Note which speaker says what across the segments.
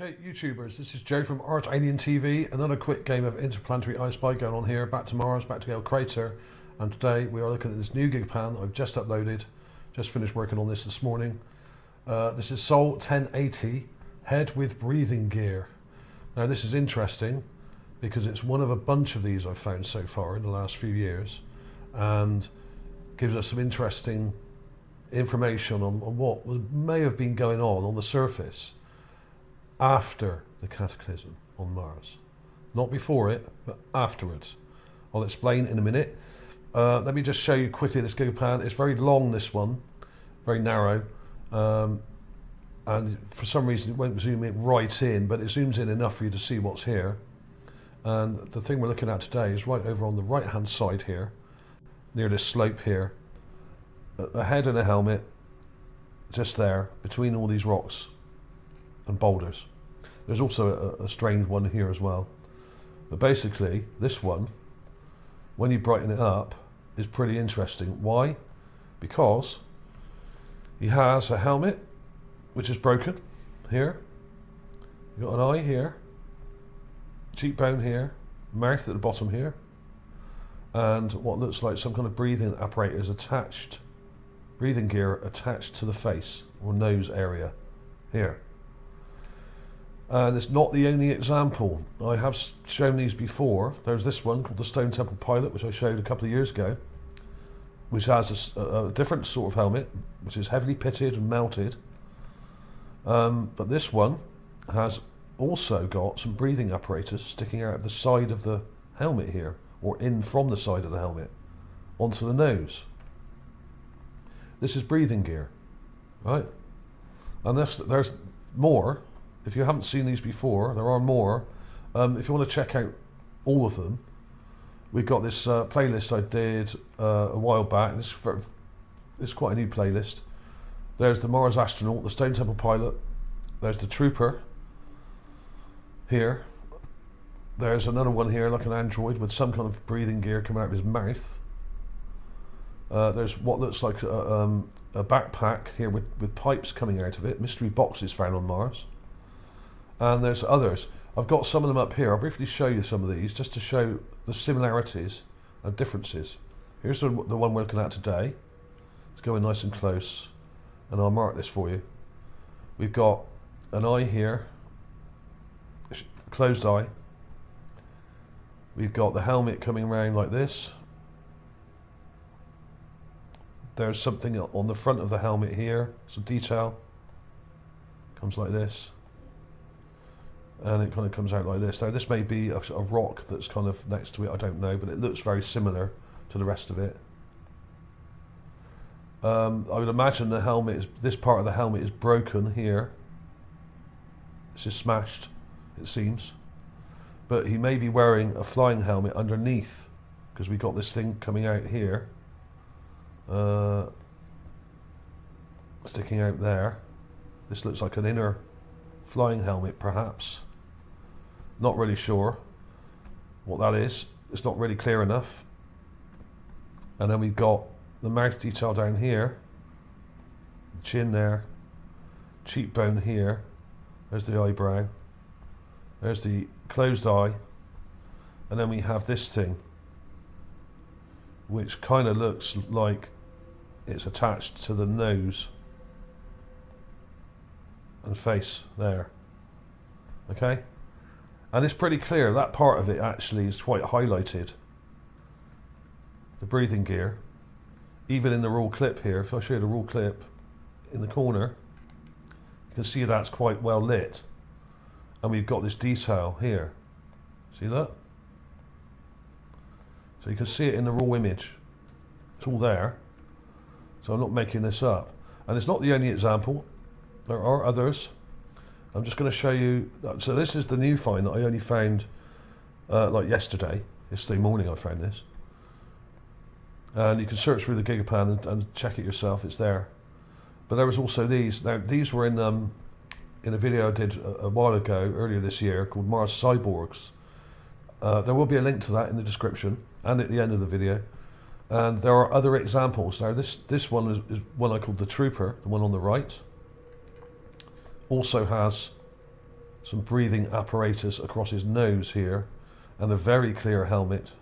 Speaker 1: Okay, YouTubers, this is Joe from ArtAlienTV. Another quick game of Interplanetary I Spy going on here. Back to Mars, back to Gale Crater. And today we are looking at this new Gigapan that I've just uploaded. Just finished working on this morning. This is Sol 1080, head with breathing gear. Now this is interesting because it's one of a bunch of these I've found so far in the last few years. And gives us some interesting information on what may have been going on the surface after the cataclysm on Mars. Not before it, but afterwards. I'll explain in a minute. Let me just show you quickly this Gigapan. It's very long, this one, very narrow, and for some reason it won't zoom it right in, but it zooms in enough for you to see what's here. And the thing we're looking at today is right over on the right hand side here, near this slope here. A head and a helmet, just there, between all these rocks and boulders. There's also a strange one here as well. But basically, this one, when you brighten it up, is pretty interesting. Why? Because he has a helmet, which is broken, here. You've got an eye here, cheekbone here, mouth at the bottom here, and what looks like some kind of breathing apparatus attached, breathing gear attached to the face or nose area here. And it's not the only example. I have shown these before. There's this one called the Stone Temple Pilot, which I showed a couple of years ago, which has a different sort of helmet, which is heavily pitted and melted. But this one has also got some breathing apparatus sticking out of the side of the helmet here, or in from the side of the helmet, onto the nose. This is breathing gear, right? And there's more. If you haven't seen these before, there are more. If you want to check out all of them, we've got this playlist I did a while back. This is quite a new playlist. There's the Mars Astronaut, the Stone Temple Pilot. There's the Trooper here. There's another one here, like an android with some kind of breathing gear coming out of his mouth. There's what looks like a backpack here with pipes coming out of it. Mystery boxes found on Mars. And there's others. I've got some of them up here. I'll briefly show you some of these just to show the similarities and differences. Here's the one we're looking at today. It's going nice and close, and I'll mark this for you. We've got an eye here, closed eye. We've got the helmet coming around like this. There's something on the front of the helmet here, some detail. Comes like this. And it kind of comes out like this. Now this may be a rock that's kind of next to it, I don't know, but it looks very similar to the rest of it. I would imagine the helmet this part of the helmet is broken here. It's just smashed, it seems. But he may be wearing a flying helmet underneath, because we've got this thing coming out here, sticking out there. This looks like an inner flying helmet, perhaps. Not really sure what that is. It's not really clear enough. And then we've got the mouth detail down here, chin there, cheekbone here. There's the eyebrow. There's the closed eye. And then we have this thing, which kind of looks like it's attached to the nose and face there. Okay? And it's pretty clear, that part of it actually is quite highlighted. The breathing gear. Even in the raw clip here, if I show you the raw clip in the corner, you can see that's quite well lit. And we've got this detail here. See that? So you can see it in the raw image. It's all there. So I'm not making this up. And it's not the only example. There are others. I'm just going to show you. So this is the new find that I only found like yesterday morning I found this. And you can search through the Gigapan and check it yourself, it's there. But there was also these. Now these were in a video I did a while ago, earlier this year, called Mars Cyborgs. There will be a link to that in the description and at the end of the video. And there are other examples. Now this one is one I called the Trooper, the one on the right. Also has some breathing apparatus across his nose here, and a very clear helmet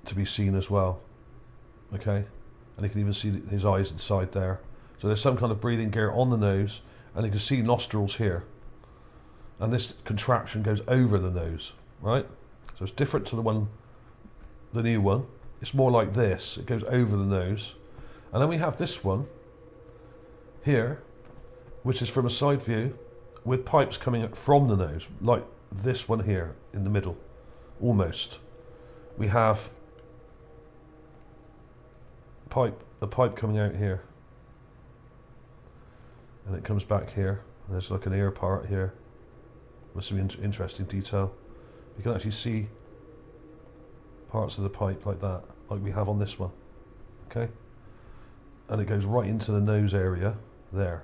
Speaker 1: to be seen as well. Okay, and you can even see his eyes inside there. So there's some kind of breathing gear on the nose, and you can see nostrils here. And this contraption goes over the nose, right? So it's different to the new one. It's more like this. It goes over the nose. And then we have this one here, which is from a side view with pipes coming up from the nose, like this one here in the middle, almost. We have a pipe coming out here, and it comes back here. And there's like an ear part here with some interesting detail. You can actually see parts of the pipe like that, like we have on this one. Okay, and it goes right into the nose area there.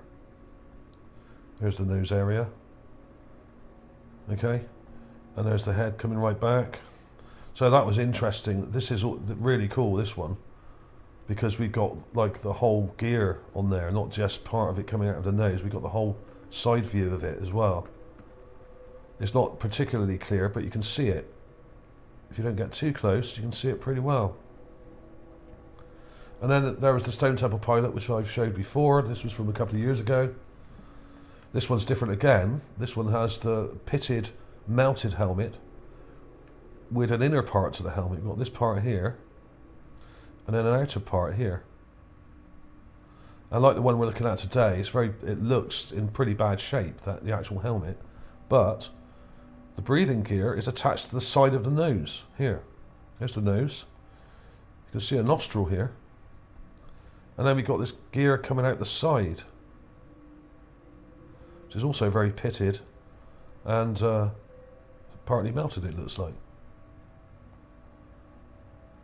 Speaker 1: There's the nose area. Okay, and there's the head coming right back. So that was interesting. This is really cool, this one, because we've got like the whole gear on there, not just part of it coming out of the nose. We've got the whole side view of it as well. It's not particularly clear, but you can see it. If you don't get too close, you can see it pretty well. And then there was the Stone Temple Pilot, which I've showed before. This was from a couple of years ago. This one's different again. This one has the pitted, mounted helmet with an inner part to the helmet. We've got this part here, and then an outer part here. And like the one we're looking at today, it looks in pretty bad shape, the actual helmet, but the breathing gear is attached to the side of the nose here. There's the nose. You can see a nostril here. And then we've got this gear coming out the side, which is also very pitted and partly melted, it looks like.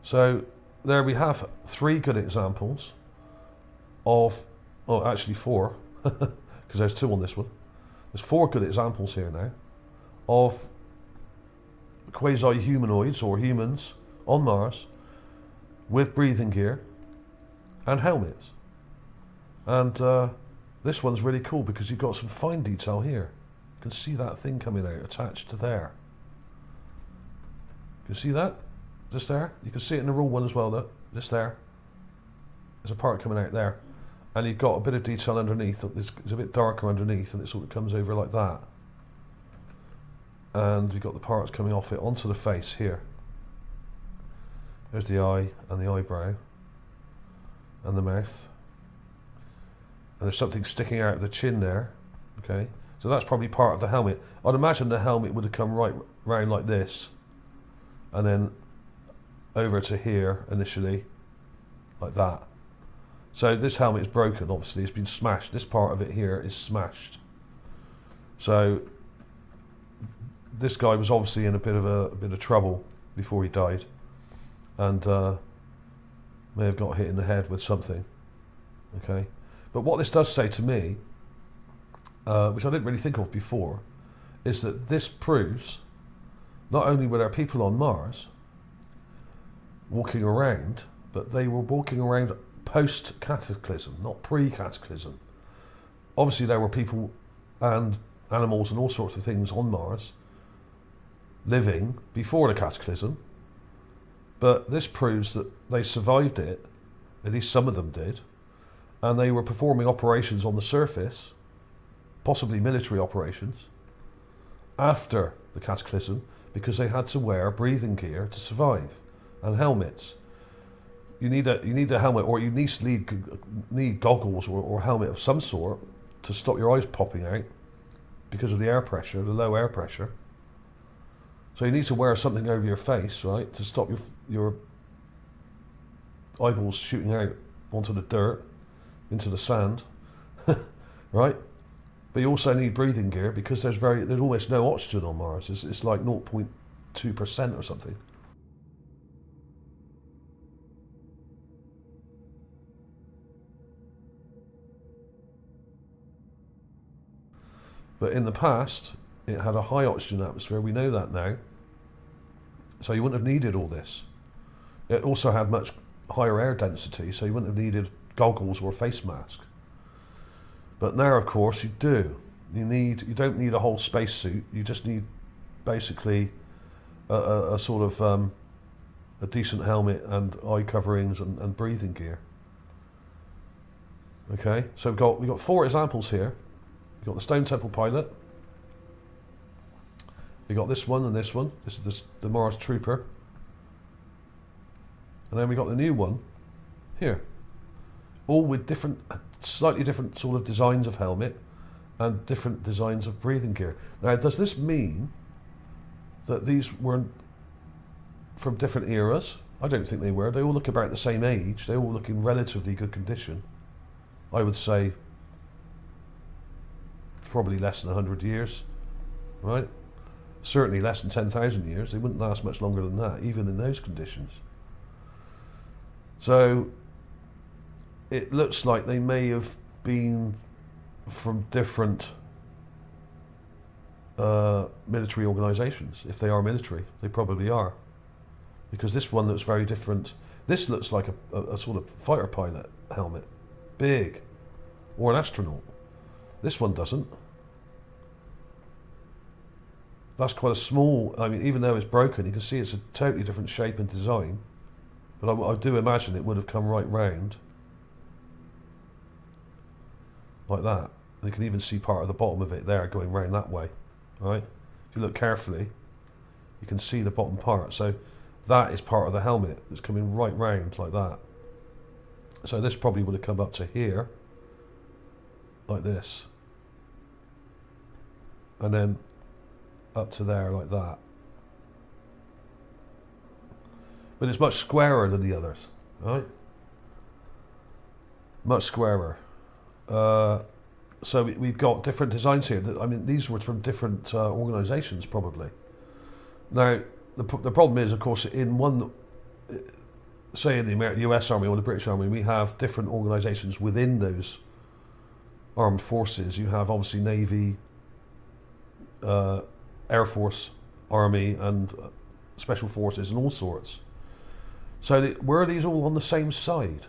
Speaker 1: So there we have 3 good examples of, oh actually 4, because there's 2 on this one. There's 4 good examples here now of quasi-humanoids or humans on Mars with breathing gear and helmets. And this one's really cool because you've got some fine detail here. You can see that thing coming out attached to there. You can see that? Just there? You can see it in the raw one as well, though. Just there. There's a part coming out there. And you've got a bit of detail underneath. It's a bit darker underneath, and it sort of comes over like that. And we've got the parts coming off it onto the face here. There's the eye and the eyebrow and the mouth. And there's something sticking out of the chin there. Okay, so that's probably part of the helmet. I'd imagine the helmet would have come right round like this, and then over to here initially, like that. So this helmet is broken, obviously, it's been smashed. This part of it here is smashed. So this guy was obviously in a bit of trouble before he died, and may have got hit in the head with something. Okay, but what this does say to me, which I didn't really think of before, is that this proves not only were there people on Mars walking around, but they were walking around post-cataclysm, not pre-cataclysm. Obviously there were people and animals and all sorts of things on Mars living before the cataclysm, but this proves that they survived it, at least some of them did, and they were performing operations on the surface, possibly military operations, after the cataclysm, because they had to wear breathing gear to survive, and helmets. You need a helmet, or you need goggles or helmet of some sort to stop your eyes popping out because of the air pressure, the low air pressure. So you need to wear something over your face, right, to stop your eyeballs shooting out onto the dirt, into the sand, right? But you also need breathing gear because there's almost no oxygen on Mars. It's like 0.2% or something. But in the past, it had a high oxygen atmosphere. We know that now. So you wouldn't have needed all this. It also had much higher air density, so you wouldn't have needed goggles or a face mask. But now, of course, you do. You don't need a whole spacesuit. You just need basically a sort of a decent helmet and eye coverings and breathing gear. Okay, so we've got 4 examples here. We've got the Stone Temple pilot. We got this one and this one. This is the Mars Trooper. And then we got the new one here. All with slightly different sort of designs of helmet and different designs of breathing gear. Now, does this mean that these weren't from different eras? I don't think they were. They all look about the same age. They all look in relatively good condition. I would say probably less than 100 years, right? Certainly less than 10,000 years. They wouldn't last much longer than that, even in those conditions. So it looks like they may have been from different military organisations. If they are military, they probably are. Because this one looks very different. This looks like a sort of fighter pilot helmet. Big. Or an astronaut. This one doesn't. That's quite a small, I mean, even though it's broken, you can see it's a totally different shape and design. But I do imagine it would have come right round. Like that. And you can even see part of the bottom of it there going round that way. Right? If you look carefully, you can see the bottom part. So that is part of the helmet that's coming right round like that. So this probably would have come up to here, like this. And then up to there like that. But it's much squarer than the others, right? Much squarer. So we've got different designs here. I mean, these were from different organisations, probably. Now, the problem is, of course, in one, say in the US Army or the British Army, we have different organisations within those armed forces. You have, obviously, Navy, Air Force, Army, and Special Forces, and all sorts. So were these all on the same side?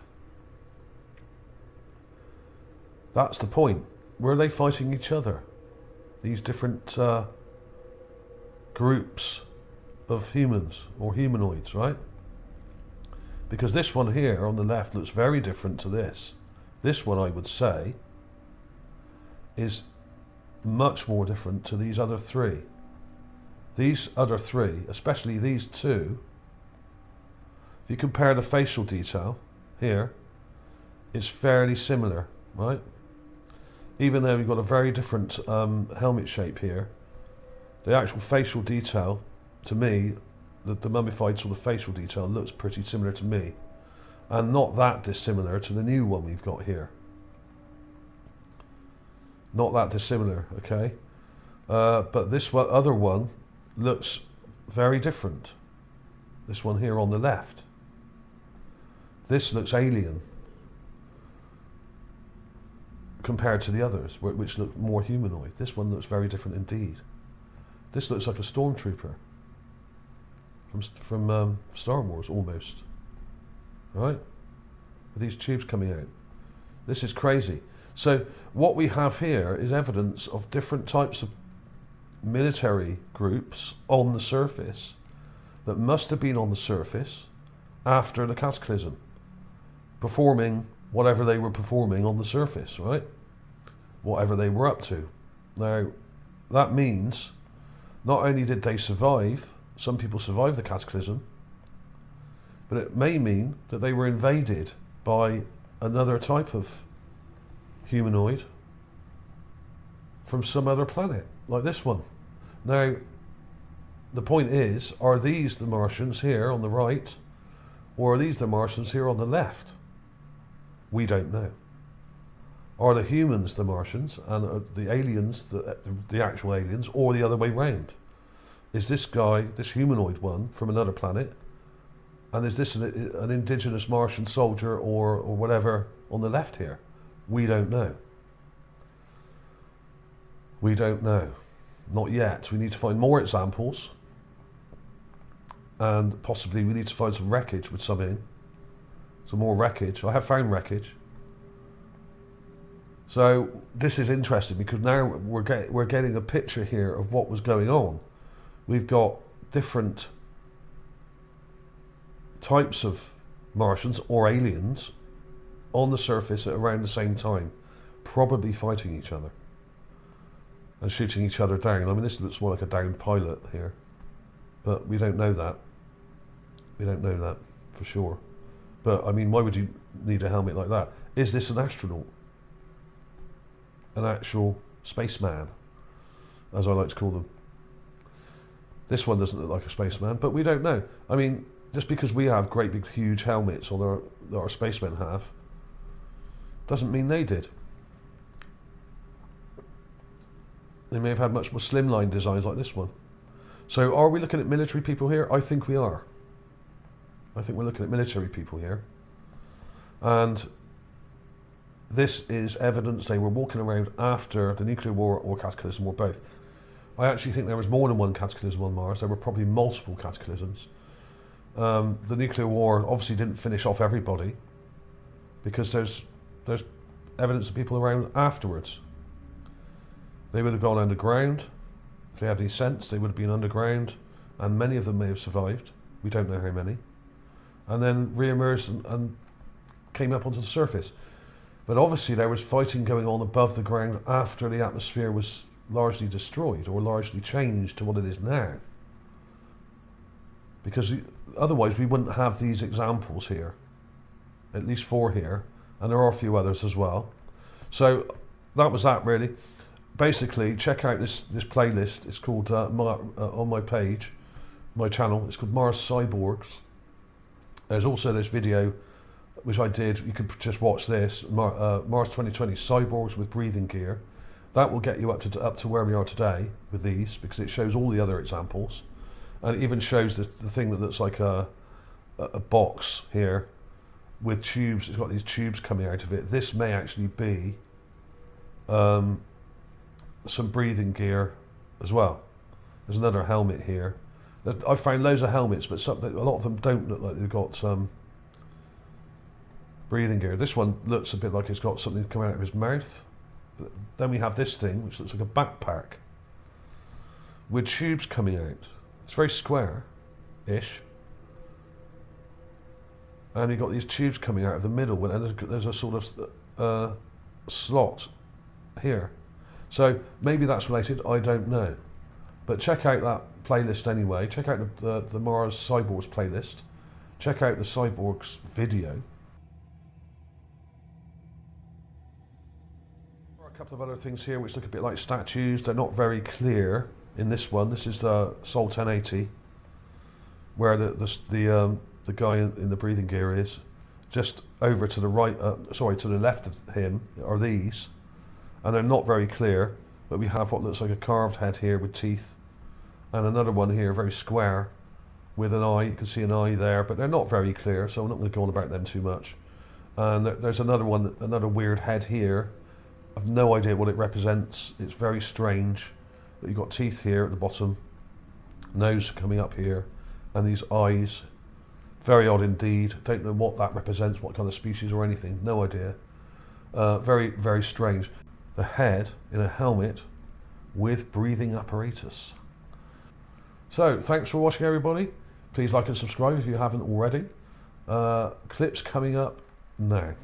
Speaker 1: That's the point. Were they fighting each other? These different groups of humans or humanoids, right? Because this one here on the left looks very different to this. This one, I would say, is much more different to these other 3. These other 3, especially these 2, if you compare the facial detail here, it's fairly similar, right? Even though we've got a very different helmet shape here, the actual facial detail, to me, the mummified sort of facial detail looks pretty similar to me, and not that dissimilar to the new one we've got here. Not that dissimilar, okay? But this other one looks very different. This one here on the left. This looks alien compared to the others, which look more humanoid. This one looks very different indeed. This looks like a stormtrooper from Star Wars, almost. Right? With these tubes coming out. This is crazy. So what we have here is evidence of different types of military groups on the surface that must have been on the surface after the cataclysm, performing whatever they were performing on the surface, right? Whatever they were up to. Now, that means not only did they survive, some people survived the cataclysm, but it may mean that they were invaded by another type of humanoid from some other planet, like this one. Now, the point is, are these the Martians here on the right, or are these the Martians here on the left? We don't know. Are the humans the Martians and the aliens the actual aliens, or the other way round? Is this guy, this humanoid one, from another planet, and is this an indigenous Martian soldier or whatever on the left here? We don't know. We don't know. Not yet. We need to find more examples, and possibly we need to find some wreckage with some in. Some more wreckage. I have found wreckage. So this is interesting because now we're getting a picture here of what was going on. We've got different types of Martians or aliens on the surface at around the same time, probably fighting each other and shooting each other down. I mean, this looks more like a downed pilot here, but we don't know that. We don't know that for sure. But I mean, why would you need a helmet like that? Is this an astronaut? An actual spaceman, as I like to call them. This one doesn't look like a spaceman, but we don't know. I mean, just because we have great big huge helmets, or that our spacemen have, doesn't mean they did. They may have had much more slimline designs like this one. So are we looking at military people here? I think we are. I think we're looking at military people here. And this is evidence they were walking around after the nuclear war or cataclysm or both. I actually think there was more than one cataclysm on Mars. There were probably multiple cataclysms. The nuclear war obviously didn't finish off everybody because there's evidence of people around afterwards. They would have gone underground. If they had any sense, they would have been underground, and many of them may have survived. We don't know how many. And then re-emerged and came up onto the surface. But obviously there was fighting going on above the ground after the atmosphere was largely destroyed or largely changed to what it is now. Because otherwise we wouldn't have these examples here, at least 4 here, and there are a few others as well. So that was that really. Basically, check out this playlist. It's called, on my page, my channel, it's called Mars Cyborgs. There's also this video which I did, you could just watch this, Mars 2020 Cyborgs with breathing gear. That will get you up to where we are today with these, because it shows all the other examples. And it even shows the thing that looks like a box here with tubes. It's got these tubes coming out of it. This may actually be some breathing gear as well. There's another helmet here. I found loads of helmets, but a lot of them don't look like they've got some breathing gear. This one looks a bit like it's got something coming out of his mouth. But then we have this thing, which looks like a backpack with tubes coming out. It's very square-ish. And you've got these tubes coming out of the middle, and there's a sort of slot here. So maybe that's related, I don't know. But check out that playlist anyway. Check out the Mars Cyborgs playlist. Check out the Cyborgs video. A couple of other things here which look a bit like statues. They're not very clear in this one. This is the Sol 1080, where the guy in the breathing gear is. Just over to the right, to the left of him are these, and they're not very clear. But we have what looks like a carved head here with teeth, and another one here, very square, with an eye. You can see an eye there, but they're not very clear, so I'm not going to go on about them too much. And there's another one, another weird head here. I've no idea what it represents. It's very strange. But you've got teeth here at the bottom, nose coming up here, and these eyes. Very odd indeed. Don't know what that represents, what kind of species or anything. No idea. Very, very strange. The head in a helmet with breathing apparatus. So, thanks for watching everybody. Please like and subscribe if you haven't already. Clips coming up now.